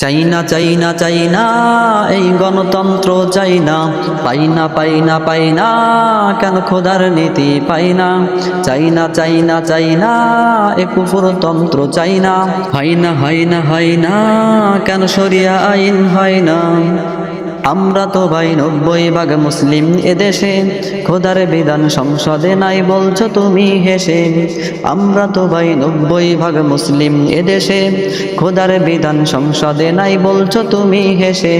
চাই না চাই না চাই না এই গণতন্ত্র চাই না, পাই না পাই না পাই না কেন খোদার নীতি পাই না। চাই না চাই না চাই না এ কুফরতন্ত্র চাই না, হয় না হয় না হয় না কেন শরিয়া আইন হয় না। আমরা তো ভাই 90% মুসলিম এদেশে, খোদার বিধান সংসদে নাই বলছো তুমি হেসে। আমরা তো ভাই 90% মুসলিম এদেশে, খোদার বিধান সংসদে নাই বলছো তুমি হেসে।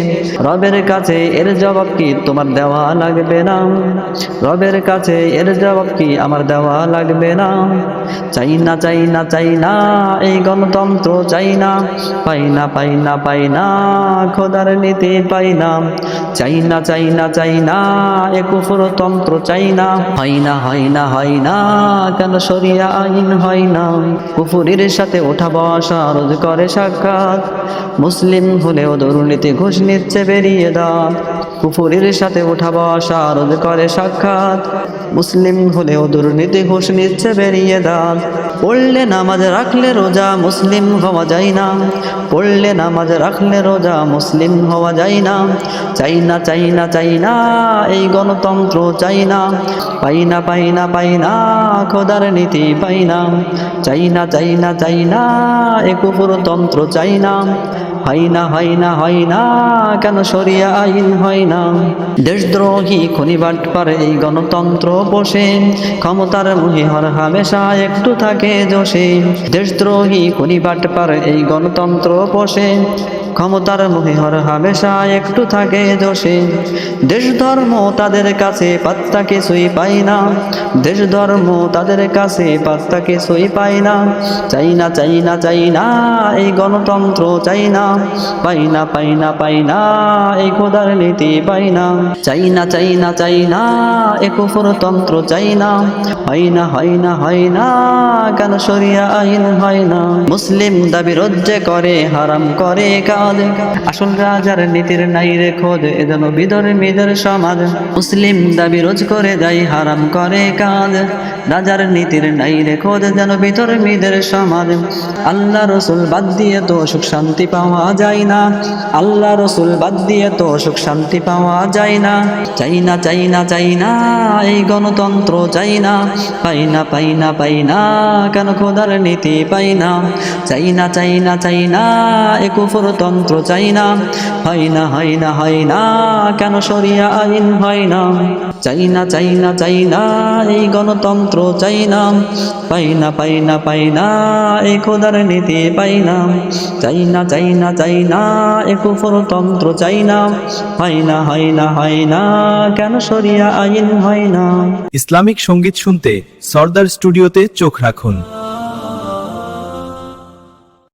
রবের কাছে এর জবাব কি তোমার দেওয়া লাগবে না? রবের কাছে এর জবাব কি আমার দেওয়া লাগবে না? চাই না চাই না চাই না এই গণতন্ত্র চাই না, পাই না পাই না পাই না খোদার নীতি পাই না। চাই না চাই না চাই না এ কুফরতন্ত্র চাই না, হয় না হয় না হয় না কেন শরিয়া আইন হয় না। কুফুরির সাথে ওঠা বসা রোজ করে সাক্ষাৎ, মুসলিম হলেও দুর্নীতি ঘুষ নিচ্ছে বেরিয়ে দাঁত। কুফুরির সাথে ওঠা বসা রোজ করে সাক্ষাৎ, মুসলিম হলেও দুর্নীতি ঘুষ নিচ্ছে বেরিয়ে দাঁত। পড়লে নামাজ রাখলে রোজা মুসলিম হওয়া যায় না, পড়লে নামাজ রাখলে রোজা মুসলিম হওয়া যায় না। চাই না চাই না চাই না এই গণতন্ত্র চাই না, পাই না পাই না পাই না খোদার নীতি পাই না। চাই না চাই না চাই না এ কুফরতন্ত্র চাই না, হয় না হয় না হয় না কেন শরিয়া আইন হয় না। দেশদ্রোহী খুনি বাটপার এই গণতন্ত্র বসে, ক্ষমতার মুহে হর হামেশা একটু থাকে জোশে। দেশদ্রোহী খুনি বাটপার এই গণতন্ত্র বসে, ক্ষমতার মুহে হর হামেশা একটু থাকে জোশে। দেশ ধর্ম তাদের কাছে পাত্তা কিছুই পাই না, দেশ ধর্ম তাদের কাছে পাত্তা কিছুই পাই না। চাই না চাই না চাই না এই গণতন্ত্র চাই না, পাই না পাই না পাই না এই খোদার নীতি পাই না। চাই না চাই না চাই না এ কুফরতন্ত্র চাই না, হয় না হয় না হয় না কেন শরিয়া আইন হয় না। মুসলিম দাবি রজ্জে করে হারাম করে কাজ, আসল রাজার নীতির নাই রে খোঁজ এ যেন বিধর্মীদের সমাজ। মুসলিম দাবি রোজ করে যাই হারাম করে কাজ, রাজার নীতির নাই রে খোঁজ যেন বিধর্মীদের সমাজ। আল্লাহ রসুল বাদ দিয়ে তো সুখ শান্তি পাওয়া যায় না, আল্লাহ রসুল বাদ দিয়ে তো সুখ শান্তি পাওয়া যায় না। চাই না চাই না চাই না এই গণতন্ত্র চাই না, পাই না পাই না পাই না কেন খোদার নীতি পাই না। চাই না চাই না চাই না এ কুফরতন্ত্র চাই না, হয় না হয় না হয় না কেন শরিয়া আইন হয় না। চাই না চাই না চাই না এই গণতন্ত্র চাই না, পাই না পাই না পাই না এই খোদার নীতি পাই না। চাই না চাই না চাই না এ কুফরতন্ত্র চাই না, হয় না হয় না হয় না কেন শরিয়া আইন হয় না। ইসলামিক সঙ্গীত শুনতে সরদার স্টুডিওতে চোখ রাখুন।